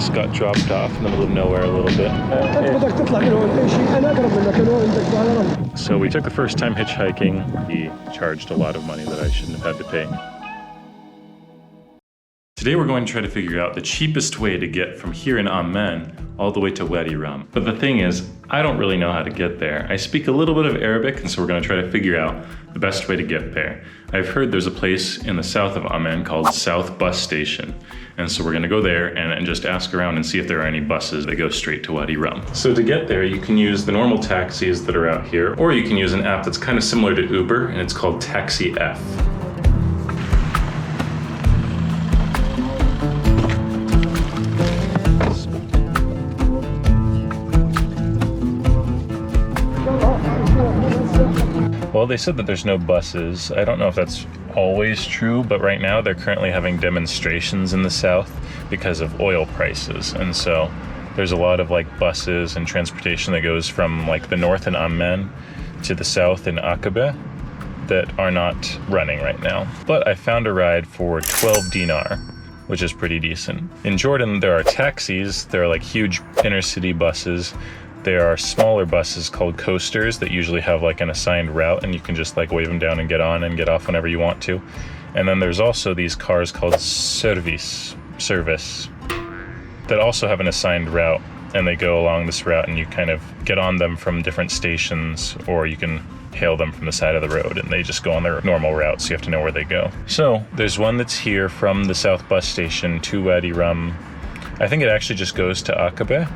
just got dropped off in the middle of nowhere a little bit. So we took the first time hitchhiking. He charged a lot of money that I shouldn't have had to pay. Today we're going to try to figure out the cheapest way to get from here in Amman all the way to Wadi Rum. But the thing is, I don't really know how to get there. I speak a little bit of Arabic, and so we're going to try to figure out the best way to get there. I've heard there's a place in the south of Amman called South Bus Station. And so we're going to go there and just ask around and see if there are any buses that go straight to Wadi Rum. So to get there, you can use the normal taxis that are out here, or you can use an app that's kind of similar to Uber, and it's called Taxi F. Well, they said that there's no buses. I don't know if that's always true, but right now they're currently having demonstrations in the south because of oil prices. And so there's a lot of like buses and transportation that goes from like the north in Amman to the south in Aqaba that are not running right now. But I found a ride for 12 dinar, which is pretty decent. In Jordan, there are taxis. There are like huge inner city buses. There are smaller buses called coasters that usually have like an assigned route, and you can just like wave them down and get on and get off whenever you want to. And then there's also these cars called service that also have an assigned route, and they go along this route and you kind of get on them from different stations, or you can hail them from the side of the road and they just go on their normal route, so you have to know where they go. So there's one that's here from the South Bus Station to Wadi Rum. I think it actually just goes to Aqaba,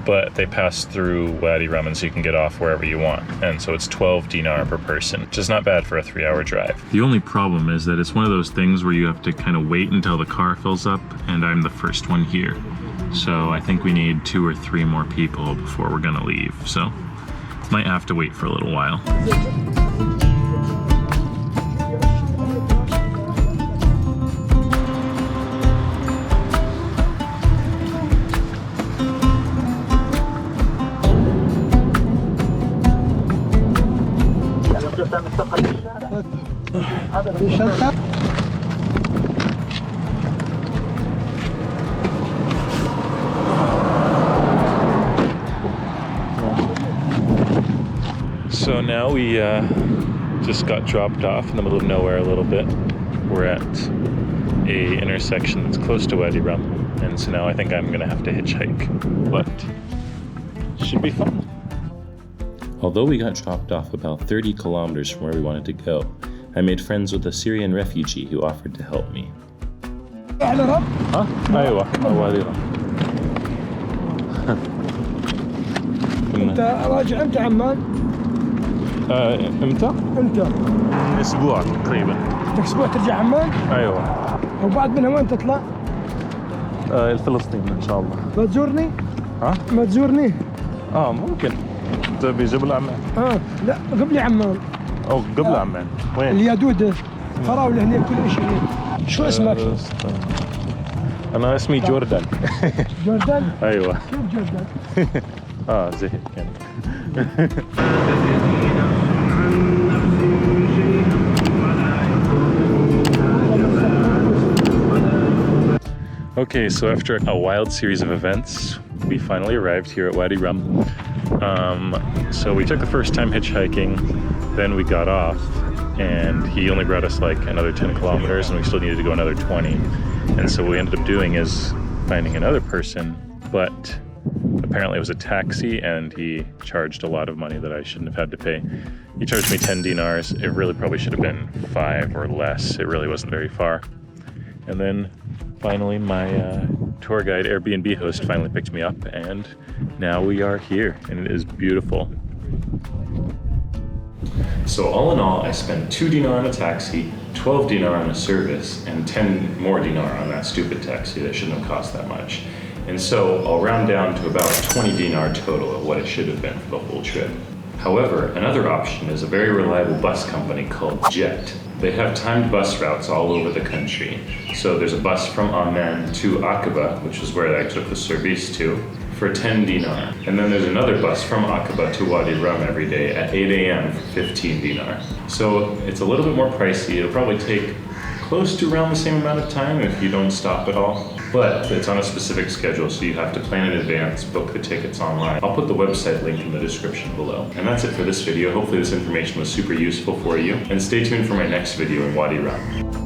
but they pass through Wadi Rum, and so you can get off wherever you want. And so it's 12 dinar per person, which is not bad for a 3-hour drive. The only problem is that it's one of those things where you have to kind of wait until the car fills up, and I'm the first one here. So I think we need 2 or 3 more people before we're gonna leave. So might have to wait for a little while. So now we just got dropped off in the middle of nowhere a little bit. We're at a intersection that's close to Wadi Rum, and so now I think I'm gonna have to hitchhike, but it should be fun. Although we got dropped off about 30 kilometers from where we wanted to go, I made friends with a Syrian refugee who offered to help me. أيوة وادي رم. أنت راجع إمتى عمان؟ إمتى؟ أسبوع تقريبا. أسبوع ترجع عمان؟ أيوة. وبعد منها وين تطلع؟ الفلسطين إن شاء الله. ما تزورني؟ ها؟ ما تزورني؟ ممكن. بجبل عمان. لا قبل عمان. أو قبل عمان. وين؟ اليدود فراولة هنا كل شيء. شو اسمك؟ أنا اسمي جوردان. جوردان؟ أيوة. كيف جوردان؟ زي هيك يعني. Okay, so after a wild series of events, we finally arrived here at Wadi Rum. So we took the first time hitchhiking, then we got off, and he only brought us like another 10 kilometers, and we still needed to go another 20. And so what we ended up doing is finding another person, but apparently it was a taxi, and he charged a lot of money that I shouldn't have had to pay. He charged me 10 dinars. It really probably should have been 5 or less. It really wasn't very far. And then finally my tour guide Airbnb host finally picked me up, and now we are here, and it is beautiful. So all in all, I spent 2 dinar on a taxi, 12 dinar on a service, and 10 more dinar on that stupid taxi that shouldn't have cost that much. And so I'll round down to about 20 dinar total of what it should have been for the whole trip. However, another option is a very reliable bus company called Jet. They have timed bus routes all over the country. So there's a bus from Amman to Aqaba, which is where I took the service to, for 10 dinar. And then there's another bus from Aqaba to Wadi Rum every day at 8 a.m. for 15 dinar. So it's a little bit more pricey. It'll probably take close to around the same amount of time if you don't stop at all. But it's on a specific schedule, so you have to plan in advance, book the tickets online. I'll put the website link in the description below. And that's it for this video. Hopefully this information was super useful for you. And stay tuned for my next video in Wadi Rum.